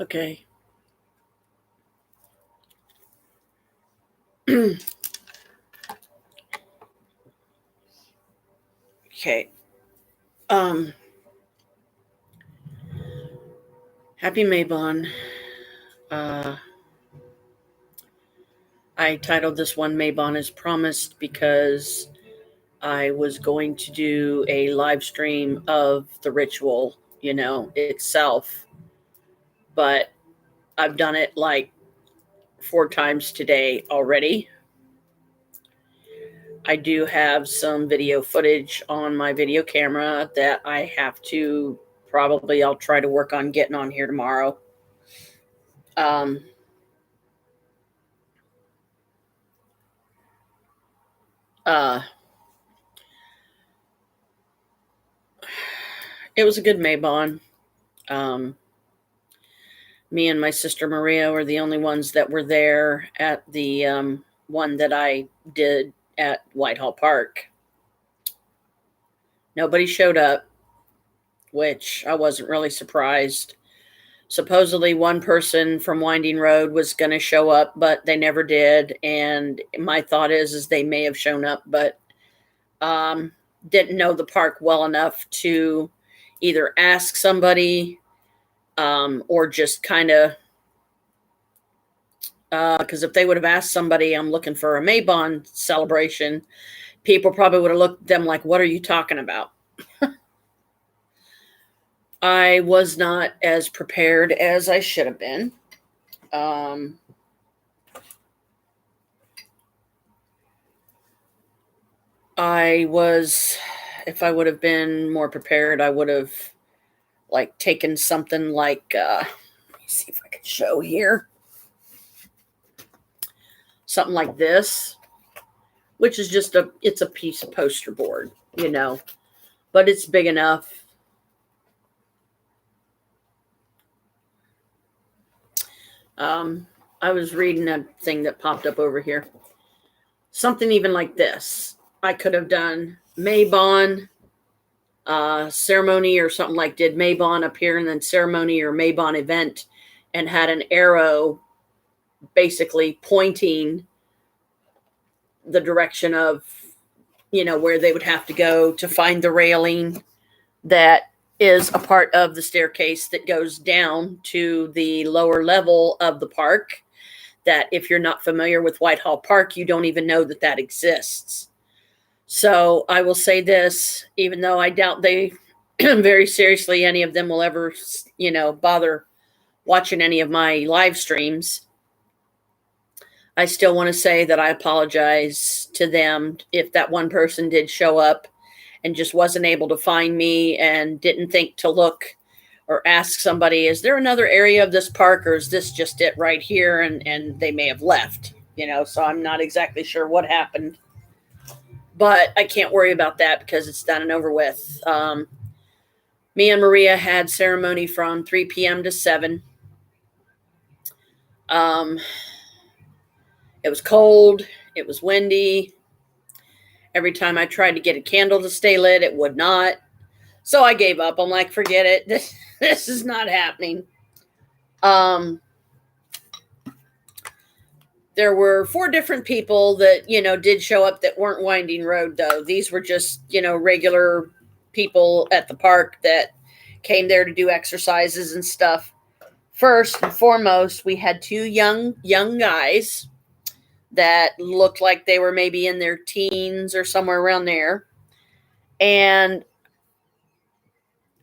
Okay. Okay. Um, Happy Mabon. Uh, I titled this one Mabon as Promised because I was going to do a live stream of the ritual, itself, but I've done it like 4 times today already. I do have some video footage on my video camera that I have to I'll try to work on getting on here tomorrow. Um, uh, it was a good Mabon. Um, Me and my sister Maria were the only ones that were there at the one that I did at Whitehall Park. Nobody showed up, which I wasn't really surprised. Supposedly, one person from Winding Road was going to show up, but they never did. And my thought is they may have shown up, but didn't know the park well enough to either ask somebody or just kind of because if they would have asked somebody, I'm looking for a Mabon celebration, people probably would have looked at them like, what are you talking about? I was not as prepared as I should have been. If I would have been more prepared, I would have like taken something like, let me see if I can show here. Something like this, which is just it's a piece of poster board, but it's big enough. I was reading a thing that popped up over here. Something even like this. I could have done Mabon ceremony or something like did Mabon appear and then ceremony or Mabon event and had an arrow basically pointing the direction of, where they would have to go to find the railing that is a part of the staircase that goes down to the lower level of the park. That if you're not familiar with Whitehall Park, you don't even know that that exists. So I will say this, even though I doubt they very seriously any of them will ever, bother watching any of my live streams, I still want to say that I apologize to them if that one person did show up and just wasn't able to find me and didn't think to look or ask somebody, is there another area of this park or is this just it right here? And they may have left, so I'm not exactly sure what happened. But I can't worry about that because it's done and over with. Me and Maria had ceremony from 3 p.m. to 7. It was cold. It was windy. Every time I tried to get a candle to stay lit, it would not. So I gave up. I'm like, forget it. This is not happening. There were 4 different people that, did show up that weren't Winding Road, though. These were just, regular people at the park that came there to do exercises and stuff. First and foremost, we had 2 young guys that looked like they were maybe in their teens or somewhere around there. And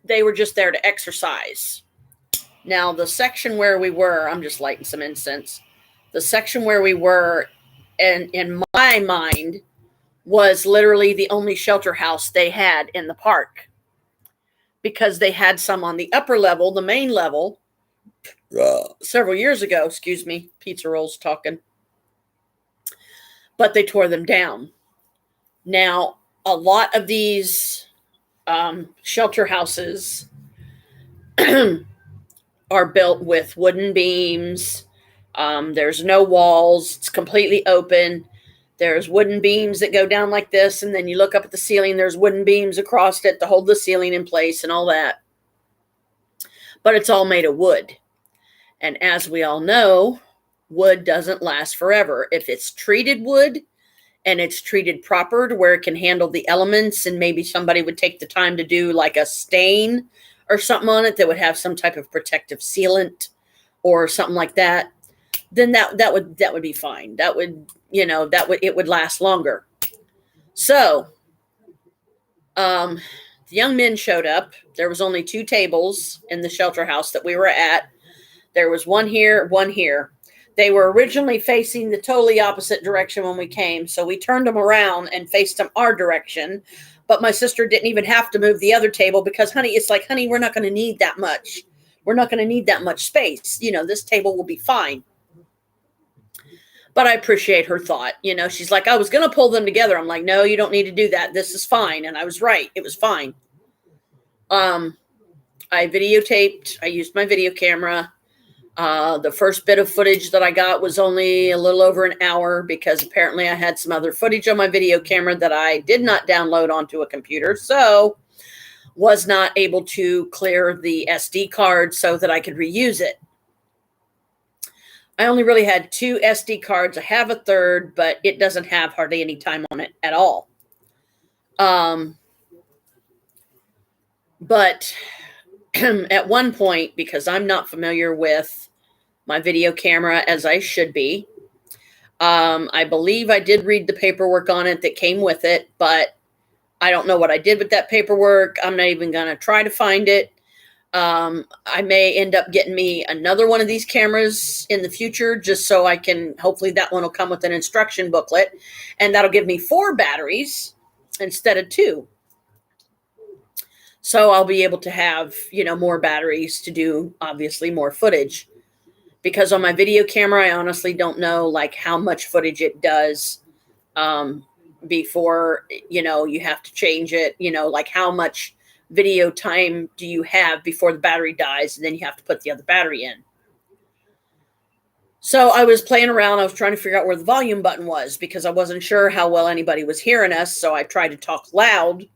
they were just there to exercise. Now, the section where we were, I'm just lighting some incense. The section where we were, and in my mind, was literally the only shelter house they had in the park. Because they had some on the upper level, the main level, several years ago. Excuse me, pizza rolls talking. But they tore them down. Now, a lot of these shelter houses are built with wooden beams. There's no walls. It's completely open. There's wooden beams that go down like this, and then you look up at the ceiling, there's wooden beams across it to hold the ceiling in place and all that. But it's all made of wood. And as we all know, wood doesn't last forever. If it's treated wood and it's treated proper to where it can handle the elements, and maybe somebody would take the time to do like a stain or something on it that would have some type of protective sealant or something like that, then that would be fine. That would, it would last longer. So, the young men showed up. There was only 2 tables in the shelter house that we were at. There was one here, one here. They were originally facing the totally opposite direction when we came, so we turned them around and faced them our direction. But my sister didn't even have to move the other table because, honey, it's like, honey, we're not going to need that much. We're not going to need that much space. This table will be fine. But I appreciate her thought. She's like, I was going to pull them together. I'm like, no, you don't need to do that. This is fine. And I was right. It was fine. I videotaped. I used my video camera. The first bit of footage that I got was only a little over an hour because apparently I had some other footage on my video camera that I did not download onto a computer, so was not able to clear the SD card so that I could reuse it. I only really had 2 SD cards. I have a third, but it doesn't have hardly any time on it at all. But at one point, because I'm not familiar with my video camera as I should be, I believe I did read the paperwork on it that came with it, but I don't know what I did with that paperwork. I'm not even going to try to find it. I may end up getting me another one of these cameras in the future, just so I can, hopefully that one will come with an instruction booklet, and that'll give me 4 batteries instead of 2. So I'll be able to have, more batteries to do, obviously, more footage. Because on my video camera, I honestly don't know, like, how much footage it does before, you have to change it. Like, how much video time do you have before the battery dies, and then you have to put the other battery in. So I was playing around. I was trying to figure out where the volume button was because I wasn't sure how well anybody was hearing us. So I tried to talk loud,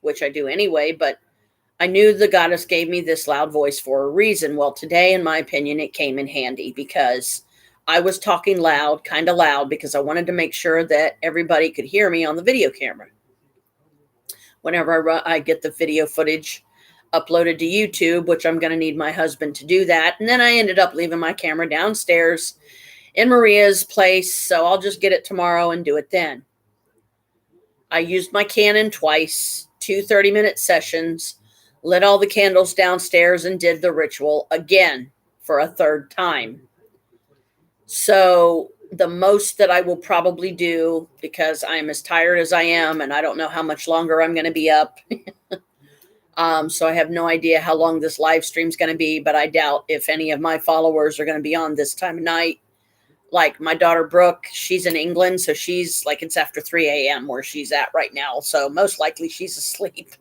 which I do anyway, but I knew the goddess gave me this loud voice for a reason. Well, today, in my opinion, it came in handy because I was talking loud, kind of loud, because I wanted to make sure that everybody could hear me on the video camera. Whenever I get the video footage uploaded to YouTube, which I'm going to need my husband to do that. And then I ended up leaving my camera downstairs in Maria's place, so I'll just get it tomorrow and do it then. I used my Canon twice, 2 30-minute sessions, lit all the candles downstairs, and did the ritual again for a 3rd time. So the most that I will probably do, because I'm as tired as I am, and I don't know how much longer I'm going to be up. So I have no idea how long this live stream is going to be, but I doubt if any of my followers are going to be on this time of night. Like my daughter Brooke, she's in England, so she's like, it's after 3 a.m. where she's at right now. So most likely she's asleep.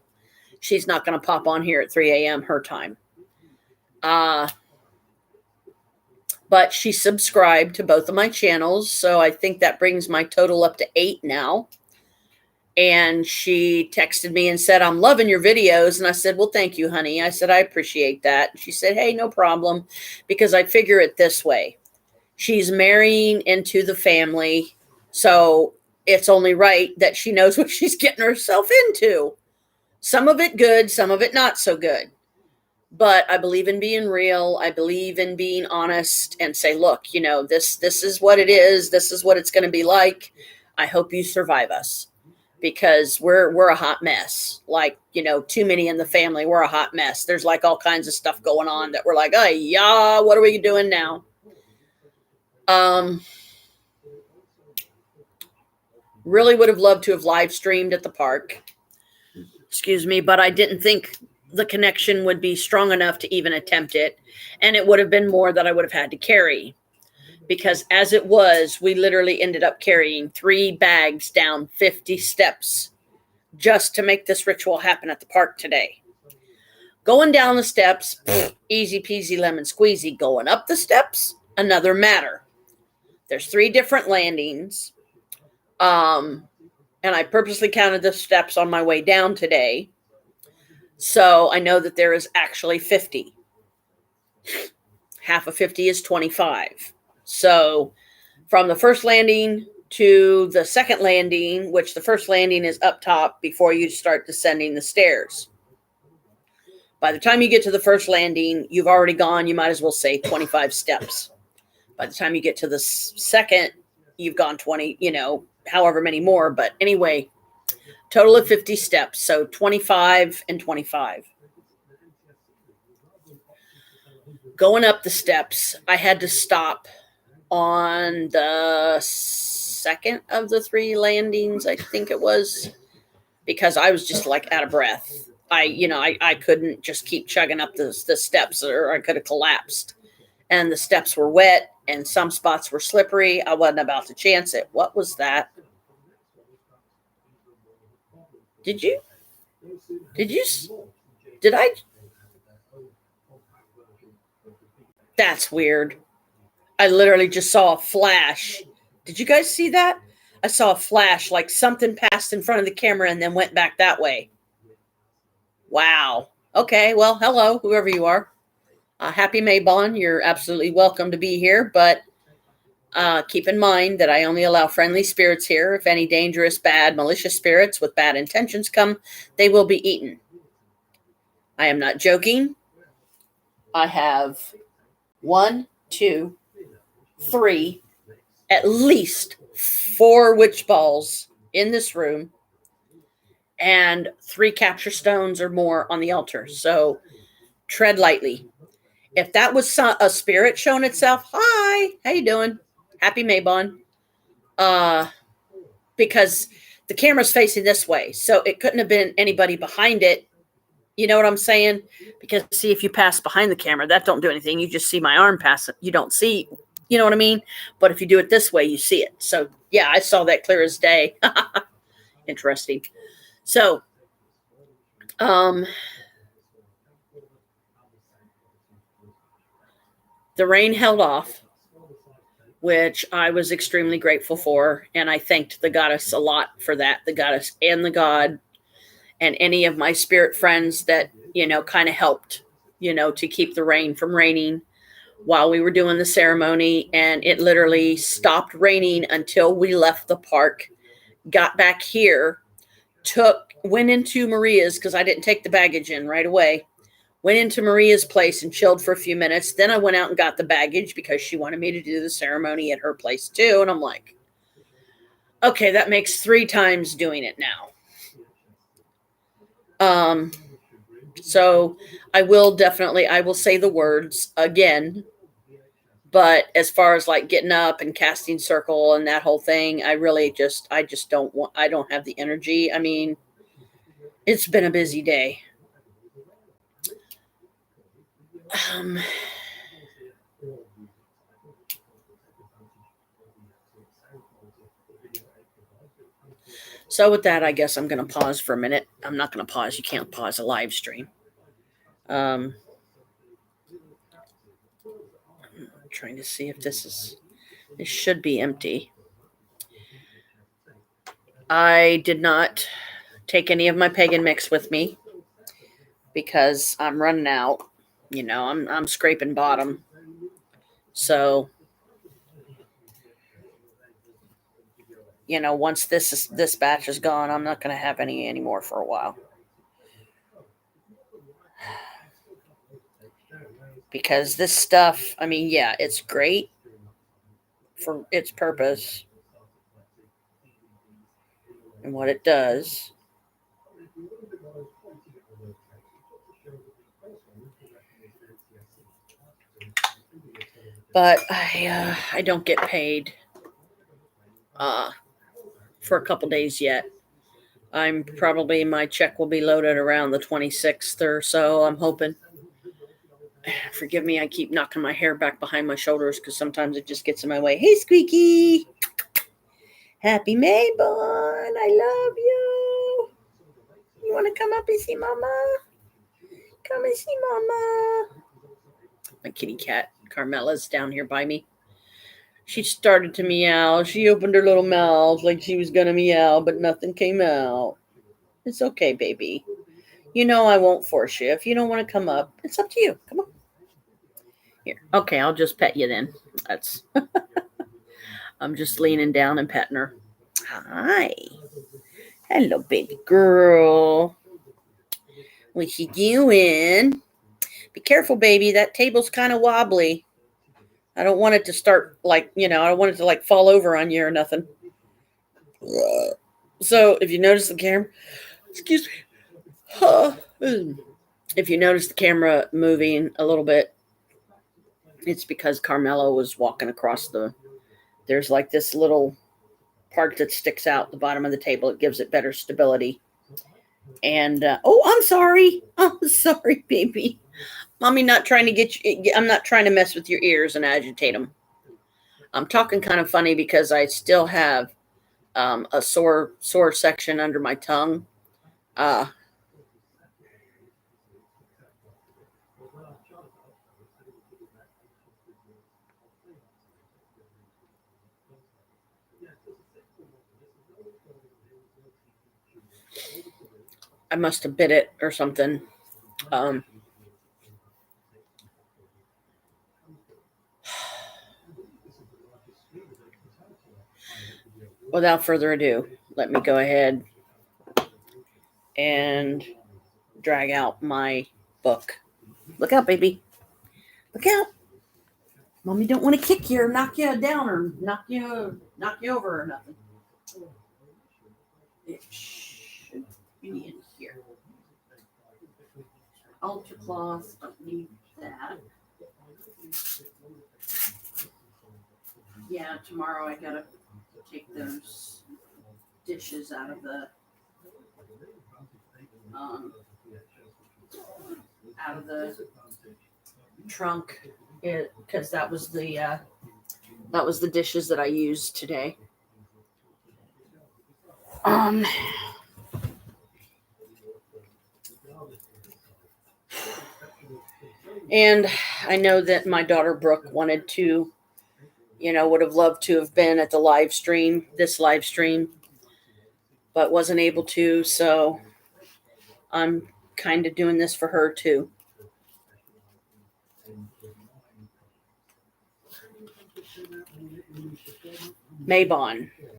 She's not going to pop on here at 3 a.m. her time. But she subscribed to both of my channels, so I think that brings my total up to 8 now. And she texted me and said, I'm loving your videos. And I said, well, thank you, honey. I said, I appreciate that. She said, hey, no problem. Because I figure it this way. She's marrying into the family. So it's only right that she knows what she's getting herself into. Some of it good, some of it not so good. But I believe in being real. I believe in being honest and say, look, this is what it is. This is what it's going to be like. I hope you survive us. Because we're a hot mess. Like, too many in the family, we're a hot mess. There's like all kinds of stuff going on that we're like, oh yeah, what are we doing now? Really would have loved to have live streamed at the park. Excuse me, but I didn't think the connection would be strong enough to even attempt it. And it would have been more that I would have had to carry. Because as it was, we literally ended up carrying 3 bags down 50 steps just to make this ritual happen at the park today. Going down the steps, easy peasy lemon squeezy. Going up the steps, another matter. There's 3 different landings. And I purposely counted the steps on my way down today. So I know that there is actually 50. half of 50 is 25. So from the first landing to the second landing, which the first landing is up top before you start descending the stairs. By the time you get to the first landing, you've already gone, you might as well say 25 steps. By the time you get to the second, you've gone 20, however many more. But anyway, total of 50 steps. So 25 and 25. Going up the steps, I had to stop on the second of the 3 landings, I think it was, because I was just like out of breath. I couldn't just keep chugging up the steps, or I could have collapsed. And the steps were wet and some spots were slippery. I wasn't about to chance it. What was that? Did I? That's weird. I literally just saw a flash. Did you guys see that? I saw a flash, like something passed in front of the camera and then went back that way. Wow. Okay, well, hello, whoever you are. Happy Mabon. You're absolutely welcome to be here, but keep in mind that I only allow friendly spirits here. If any dangerous, bad, malicious spirits with bad intentions come, they will be eaten. I am not joking. I have 1, 2, 3, at least 4 witch balls in this room, and 3 capture stones or more on the altar. So tread lightly. If that was a spirit showing itself, hi, how you doing? Happy Mabon. Because the camera's facing this way, so it couldn't have been anybody behind it. You know what I'm saying? Because see, if you pass behind the camera, that don't do anything. You just see my arm pass it. You don't see, you know what I mean? But if you do it this way, you see it. So yeah, I saw that clear as day. Interesting. So, the rain held off, which I was extremely grateful for. And I thanked the goddess a lot for that, the goddess and the god, and any of my spirit friends that, kind of helped, to keep the rain from raining while we were doing the ceremony. And it literally stopped raining until we left the park, got back here, went into Maria's, because I didn't take the baggage in right away. Went into Maria's place and chilled for a few minutes. Then I went out and got the baggage because she wanted me to do the ceremony at her place too. And I'm like, okay, that makes 3 times doing it now. So I will say the words again, but as far as like getting up and casting circle and that whole thing, I don't have the energy. I mean, it's been a busy day. So with that, I guess I'm going to pause for a minute. I'm not going to pause. You can't pause a live stream. I'm trying to see if this should be empty. I did not take any of my pagan mix with me because I'm running out. I'm scraping bottom. So, once this batch is gone, I'm not going to have any anymore for a while. Because this stuff, I mean, yeah, it's great for its purpose and what it does. But I don't get paid for a couple days yet. My check will be loaded around the 26th or so, I'm hoping. Forgive me, I keep knocking my hair back behind my shoulders because sometimes it just gets in my way. Hey, Squeaky! Happy Mabon! I love you! You want to come up and see Mama? Come and see Mama! My kitty cat, Carmela's down here by me. She started to meow. She opened her little mouth like she was going to meow, but nothing came out. It's okay, baby. I won't force you. If you don't want to come up, it's up to you. Come on. Here. Okay, I'll just pet you then. That's I'm just leaning down and petting her. Hi. Hello, baby girl. What you doing? Be careful, baby. That table's kind of wobbly. I don't want it to start I don't want it to fall over on you or nothing. So if you notice the camera, excuse me. If you notice the camera moving a little bit, it's because Carmelo was walking across there's like this little part that sticks out the bottom of the table. It gives it better stability. And I'm sorry. I'm sorry, baby. Mommy, not trying to get you. I'm not trying to mess with your ears and agitate them. I'm talking kind of funny because I still have a sore section under my tongue. Uh, I must have bit it or something. Um, without further ado, let me go ahead and drag out my book. Look out, baby. Look out. Mommy don't want to kick you or knock you down or knock you over or nothing. It should be in here. Ultra cloth, don't need that. Yeah, tomorrow I gotta take those dishes out of the um, trunk, because that was the dishes that I used today. Um, and I know that my daughter Brooke wanted to, would have loved to have been at this live stream, but wasn't able to. So I'm kind of doing this for her too. Mabon.